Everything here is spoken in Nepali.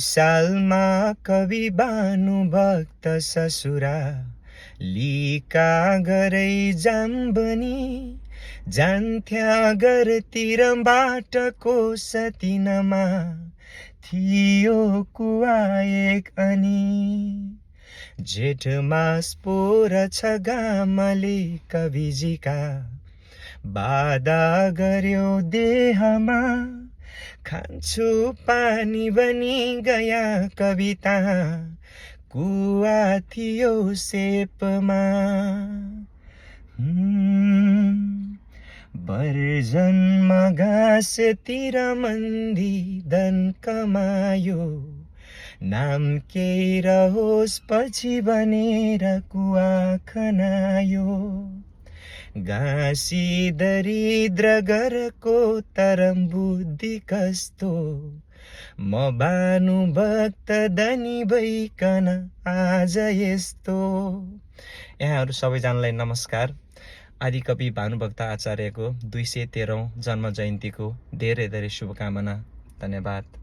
सालमा कवि भानुभक्त ससुरा लिका गरै जाम्बनी जान्थ्या घरतिर बाटको सतिनमा थियो कुवा एक अनि जेठ मास पोर छ घामले कविजीका बाधा गर्यो देहमा खान्छु पानी बनी गया कविता कुवा थियो सेपमा बर्जनमा घाँसतिर मन्दी धन कमायो नाम केही रहोस् पछि भनेर कुवा खनायो घाँसी दरिद्र घरको तरम बुद्धि कस्तो म भानुभक्त धनी भइकन आज यस्तो। यहाँहरू सबैजनालाई नमस्कार। आदिकवि भानुभक्त आचार्यको 213औं जन्म जयन्तीको धेरै धेरै शुभकामना। धन्यवाद।